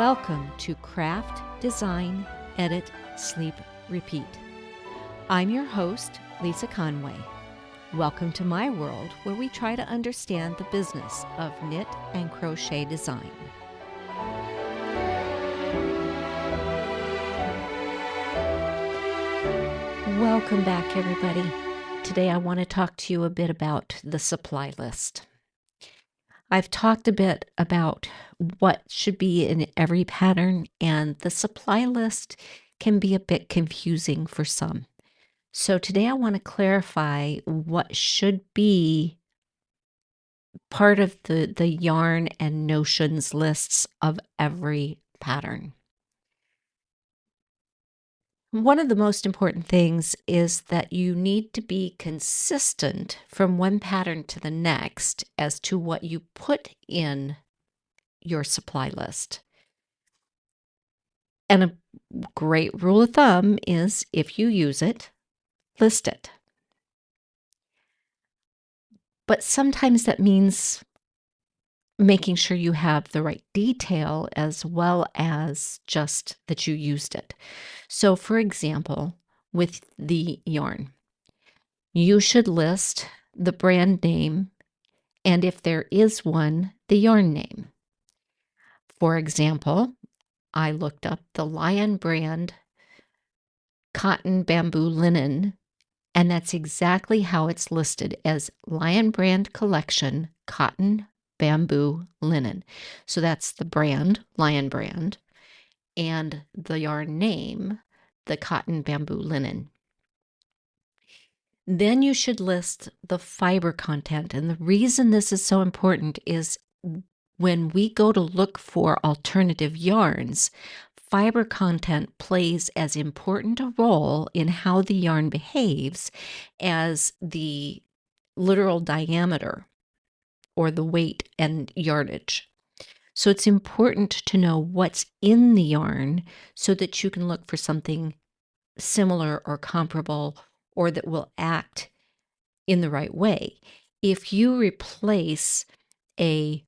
Welcome to Craft, Design, Edit, Sleep, Repeat. I'm your host, Lisa Conway. Welcome to my world where we try to understand the business of knit and crochet design. Welcome back, everybody. Today I want to talk to you a bit about the supply list. I've talked a bit about what should be in every pattern, and the supply list can be a bit confusing for some. So today I want to clarify what should be part of the yarn and notions lists of every pattern. One of the most important things is that you need to be consistent from one pattern to the next as to what you put in your supply list. And a great rule of thumb is if you use it, list it. But sometimes that means making sure you have the right detail as well as just that you used it. So, for example, with the yarn, you should list the brand name and, if there is one, the yarn name. For example, I looked up the Lion brand cotton bamboo linen, and that's exactly how it's listed, as Lion brand collection cotton bamboo linen. So that's the brand, Lion brand, and the yarn name, the cotton bamboo linen. Then you should list the fiber content. And the reason this is so important is when we go to look for alternative yarns, fiber content plays as important a role in how the yarn behaves as the literal diameter or the weight and yardage. So it's important to know what's in the yarn so that you can look for something similar or comparable or that will act in the right way. If you replace a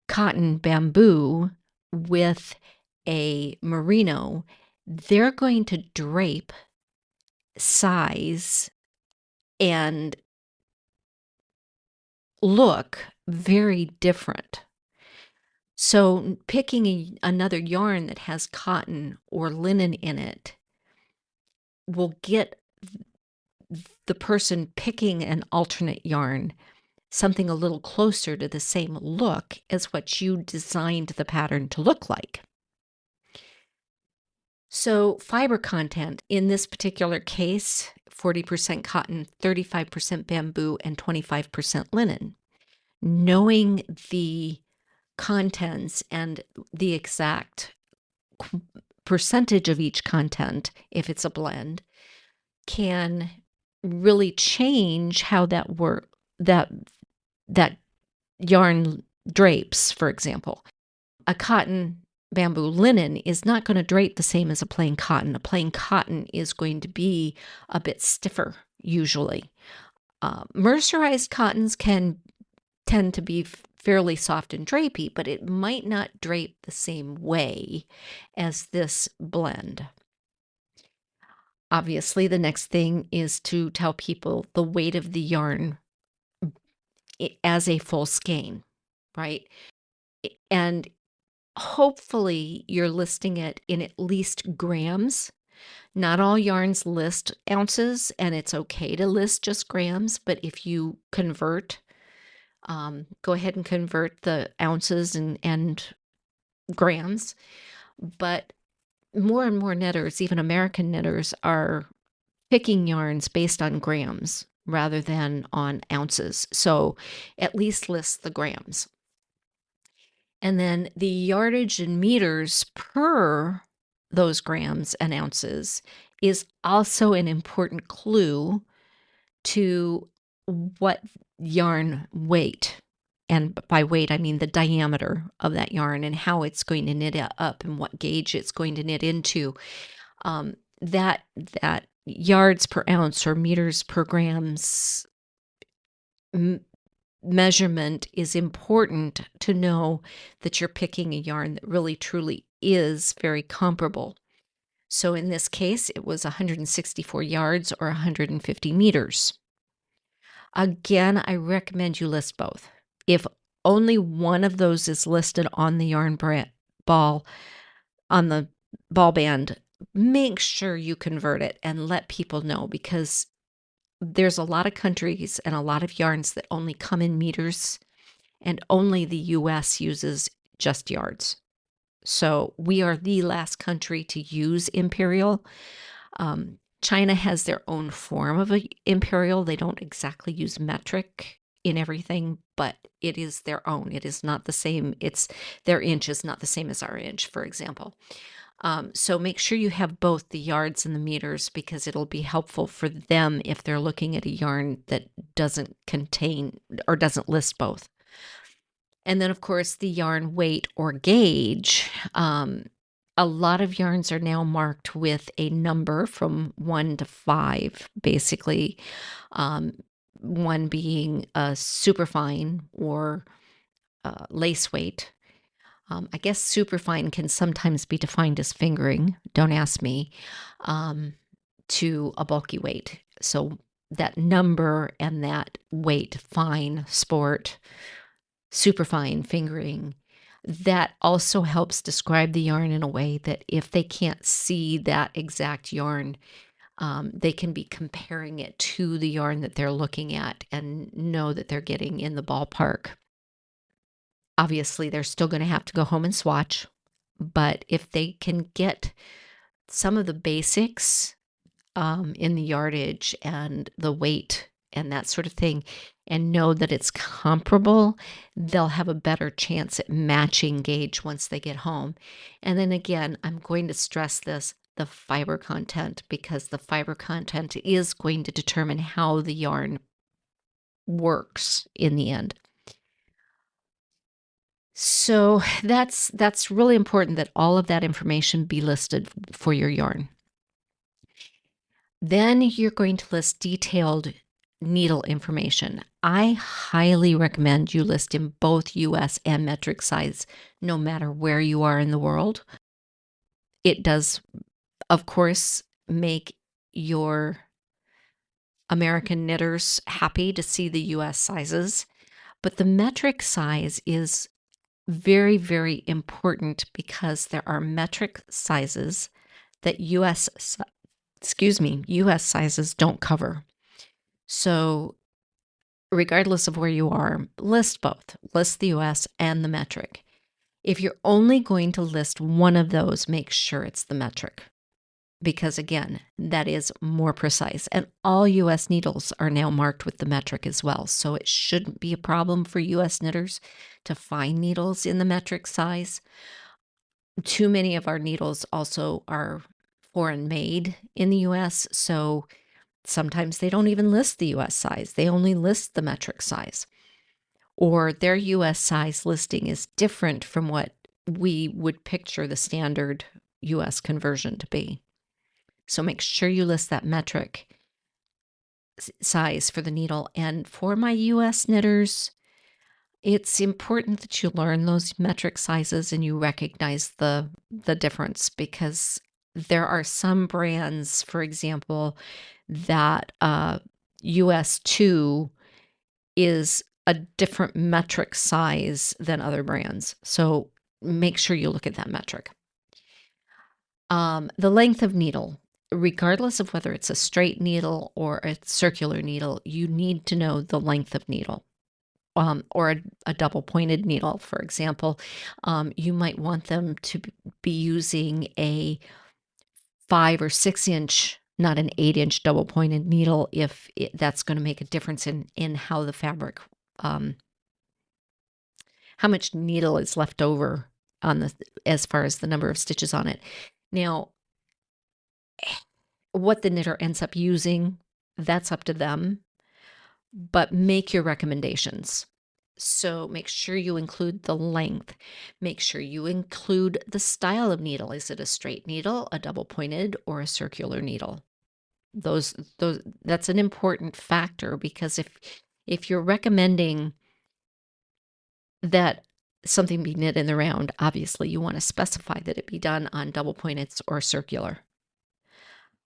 cotton bamboo with a merino, they're going to drape, size, and look very different. So picking another yarn that has cotton or linen in it will get the person picking an alternate yarn something a little closer to the same look as what you designed the pattern to look like. So fiber content in this particular case, 40% cotton, 35% bamboo, and 25% linen. Knowing the contents and the exact percentage of each content, if it's a blend, can really change how that yarn drapes. For example, a cotton bamboo linen is not going to drape the same as a plain cotton. A plain cotton is going to be a bit stiffer usually. Mercerized cottons can tend to be fairly soft and drapey, but it might not drape the same way as this blend. Obviously, the next thing is to tell people the weight of the yarn as a full skein, right? And hopefully you're listing it in at least grams. Not all yarns list ounces, and it's okay to list just grams, but if you convert, go ahead and convert the ounces and grams. But more and more knitters, even American knitters, are picking yarns based on grams rather than on ounces. So at least list the grams. And then the yardage in meters per those grams and ounces is also an important clue to what yarn weight, and by weight I mean the diameter of that yarn and how it's going to knit up and what gauge it's going to knit into. That yards per ounce or meters per grams measurement is important to know that you're picking a yarn that really truly is very comparable. So in this case, it was 164 yards or 150 meters. Again, I recommend you list both. If only one of those is listed on the ball, on the ball band, make sure you convert it and let people know, because there's a lot of countries and a lot of yarns that only come in meters, and only the US uses just yards. So we are the last country to use imperial. China has their own form of a imperial. They don't exactly use metric in everything, but it is their own. It is not the same. Their inch is not the same as our inch, for example. So make sure you have both the yards and the meters, because it'll be helpful for them if they're looking at a yarn that doesn't contain or doesn't list both. And then, of course, the yarn weight or gauge. A lot of yarns are now marked with a number from 1 to 5, basically. Um, 1 being a superfine or lace weight. I guess superfine can sometimes be defined as fingering, don't ask me, to a bulky weight. So that number and that weight, fine, sport, superfine, fingering, that also helps describe the yarn in a way that if they can't see that exact yarn, they can be comparing it to the yarn that they're looking at and know that they're getting in the ballpark. Obviously, they're still going to have to go home and swatch, but if they can get some of the basics in the yardage and the weight and that sort of thing, and know that it's comparable, they'll have a better chance at matching gauge once they get home. And then again, I'm going to stress this, the fiber content, because the fiber content is going to determine how the yarn works in the end. So that's really important that all of that information be listed for your yarn. Then you're going to list detailed needle information. I highly recommend you list in both US and metric size, no matter where you are in the world. It does, of course, make your American knitters happy to see the US sizes, but the metric size is very, very important, because there are metric sizes that US sizes don't cover. So regardless of where you are, list both. List the US and the metric. If you're only going to list one of those, make sure it's the metric, because again, that is more precise. And all US needles are now marked with the metric as well. So it shouldn't be a problem for US knitters to find needles in the metric size. Too many of our needles also are foreign made in the US, so sometimes they don't even list the US size. They only list the metric size. Or their US size listing is different from what we would picture the standard US conversion to be. So make sure you list that metric size for the needle. And for my US knitters, it's important that you learn those metric sizes and you recognize the difference, because there are some brands, for example, that US 2 is a different metric size than other brands. So make sure you look at that metric. The length of needle, regardless of whether it's a straight needle or a circular needle, you need to know the length of needle. Or a double pointed needle, for example. You might want them to be using a 5 or 6 inch, not an 8-inch double pointed needle, if that's going to make a difference in how the fabric, how much needle is left over on as far as the number of stitches on it. Now, what the knitter ends up using, that's up to them, but make your recommendations. So make sure you include the length. Make sure you include the style of needle. Is it a straight needle, a double pointed, or a circular needle? That's an important factor, because if you're recommending that something be knit in the round, obviously you want to specify that it be done on double pointed or circular.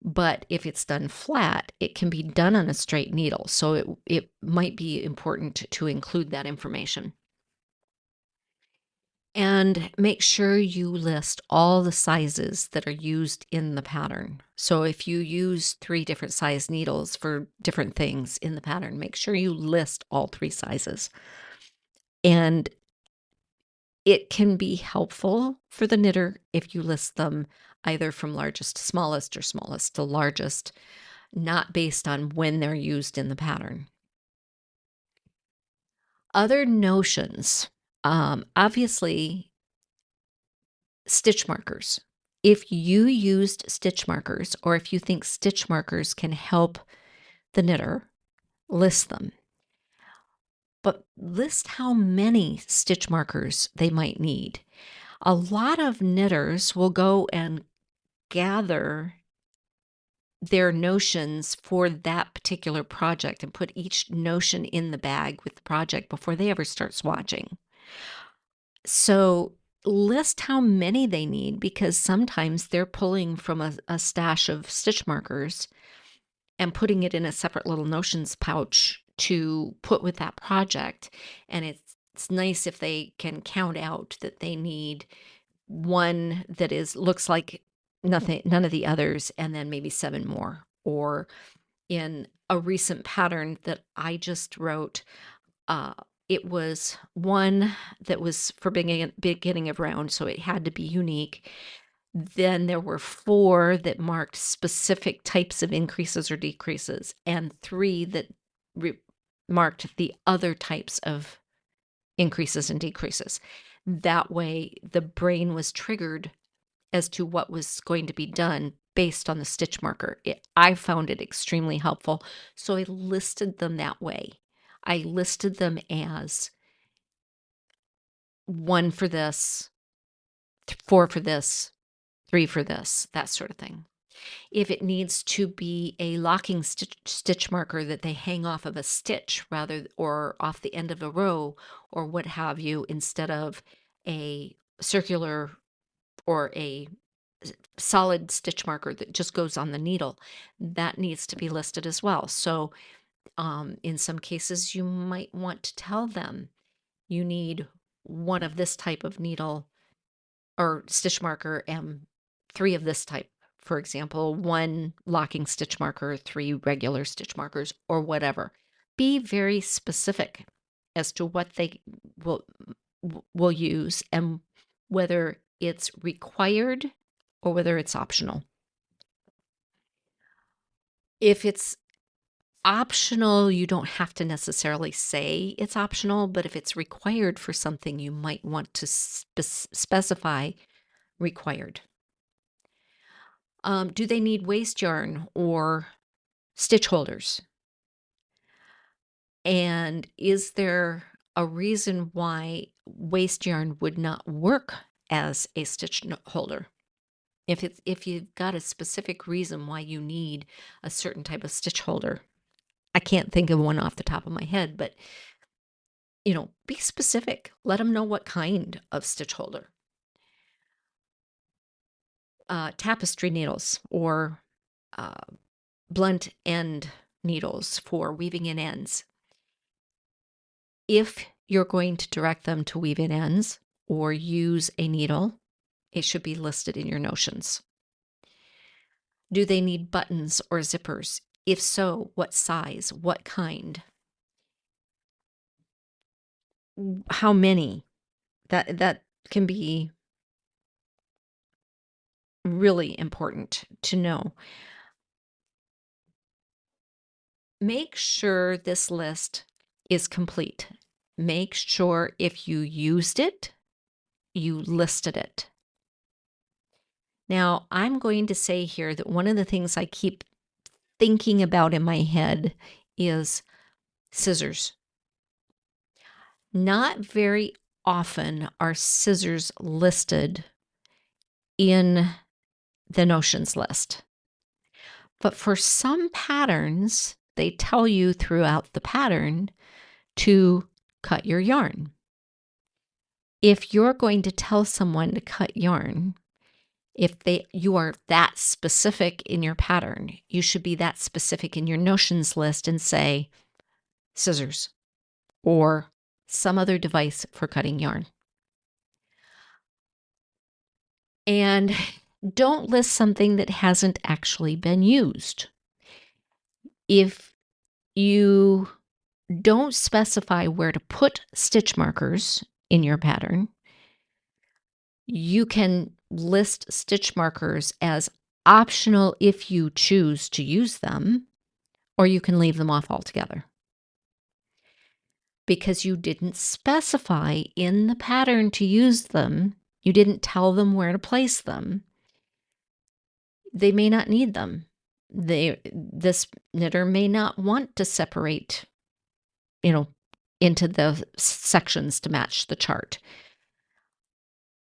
But if it's done flat, it can be done on a straight needle. So it might be important to include that information. And make sure you list all the sizes that are used in the pattern. So if you use 3 different size needles for different things in the pattern, make sure you list all 3 sizes. And it can be helpful for the knitter if you list them either from largest to smallest or smallest to largest, not based on when they're used in the pattern. Other notions, obviously, stitch markers. If you used stitch markers, or if you think stitch markers can help the knitter, list them. But list how many stitch markers they might need. A lot of knitters will go and gather their notions for that particular project and put each notion in the bag with the project before they ever start swatching. So list how many they need, because sometimes they're pulling from a stash of stitch markers and putting it in a separate little notions pouch to put with that project. And it's nice if they can count out that they need one that looks like none of the others, and then maybe 7 more. Or in a recent pattern that I just wrote, uh, it was one that was for beginning of round, so it had to be unique. Then there were 4 that marked specific types of increases or decreases, and 3 that marked the other types of increases and decreases. That way, the brain was triggered as to what was going to be done based on the stitch marker. I found it extremely helpful, so I listed them that way. I listed them as 1 for this, 4 for this, 3 for this, that sort of thing. If it needs to be a locking stitch marker that they hang off of a stitch or off the end of a row or what have you, instead of a circular or a solid stitch marker that just goes on the needle, that needs to be listed as well. So in some cases, you might want to tell them you need 1 of this type of needle or stitch marker and 3 of this type. For example, 1 locking stitch marker, 3 regular stitch markers, or whatever. Be very specific as to what they will use and whether it's required or whether it's optional. If it's optional, you don't have to necessarily say it's optional, but if it's required for something, you might want to specify required. Do they need waste yarn or stitch holders? And is there a reason why waste yarn would not work as a stitch holder? If you've got a specific reason why you need a certain type of stitch holder, I can't think of one off the top of my head, but be specific. Let them know what kind of stitch holder. Tapestry needles or blunt end needles for weaving in ends. If you're going to direct them to weave in ends or use a needle, it should be listed in your notions. Do they need buttons or zippers? If so, what size? What kind? How many? That can be really important to know. Make sure this list is complete. Make sure if you used it, you listed it. Now, I'm going to say here that one of the things I keep thinking about in my head is scissors. Not very often are scissors listed in the notions list. But for some patterns, they tell you throughout the pattern to cut your yarn. If you're going to tell someone to cut yarn, if you are that specific in your pattern, you should be that specific in your notions list and say scissors or some other device for cutting yarn. And don't list something that hasn't actually been used. If you don't specify where to put stitch markers in your pattern, you can list stitch markers as optional if you choose to use them, or you can leave them off altogether. Because you didn't specify in the pattern to use them, you didn't tell them where to place them, they may not need them. This knitter may not want to separate, into the sections to match the chart.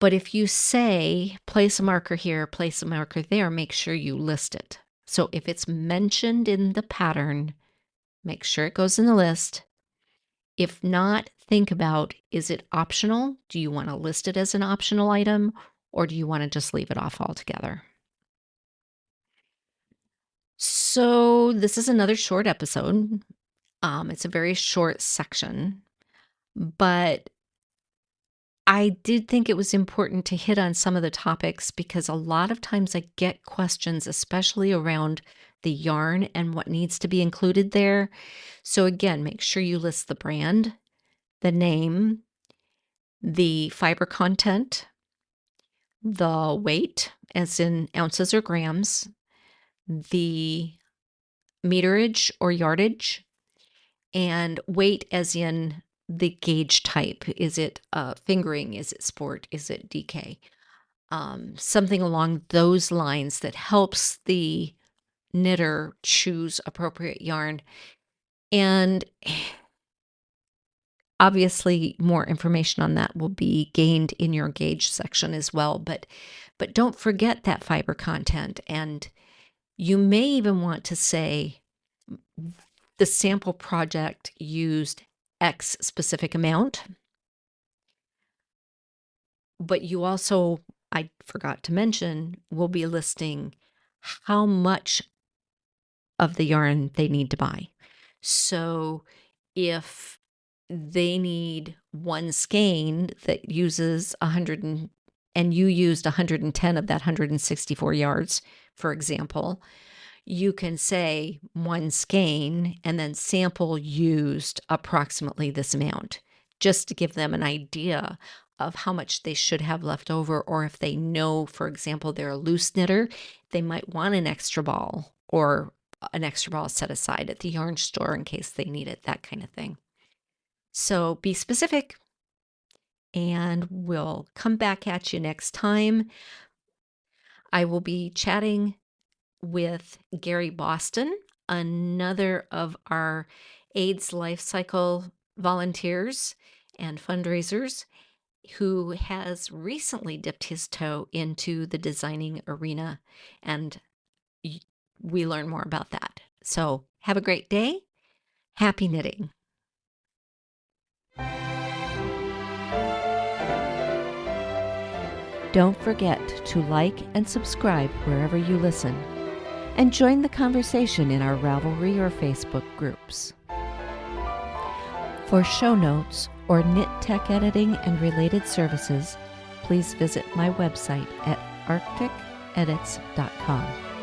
But if you say, place a marker here, place a marker there, make sure you list it. So if it's mentioned in the pattern, make sure it goes in the list. If not, think about, is it optional? Do you want to list it as an optional item, or do you want to just leave it off altogether? So this is another short episode. It's a very short section, but I did think it was important to hit on some of the topics because a lot of times I get questions, especially around the yarn and what needs to be included there. So again, make sure you list the brand, the name, the fiber content, the weight, as in ounces or grams, the meterage or yardage, and weight as in the gauge type. Is it fingering? Is it sport? Is it DK? Something along those lines that helps the knitter choose appropriate yarn. And obviously more information on that will be gained in your gauge section as well, but don't forget that fiber content. And you may even want to say the sample project used X specific amount, but you also, I forgot to mention, will be listing how much of the yarn they need to buy. So if they need one skein that uses 100 and you used 110 of that 164 yards, for example, you can say one skein and then sample used approximately this amount, just to give them an idea of how much they should have left over. Or if they know, for example, they're a loose knitter, they might want an extra ball or an extra ball set aside at the yarn store in case they need it, that kind of thing. So be specific, and we'll come back at you next time. I will be chatting with Gary Boston, another of our AIDS Life Cycle volunteers and fundraisers, who has recently dipped his toe into the designing arena, and we learn more about that. So have a great day. Happy knitting. Don't forget to like and subscribe wherever you listen, and join the conversation in our Ravelry or Facebook groups. For show notes or knit tech editing and related services, please visit my website at arcticedits.com.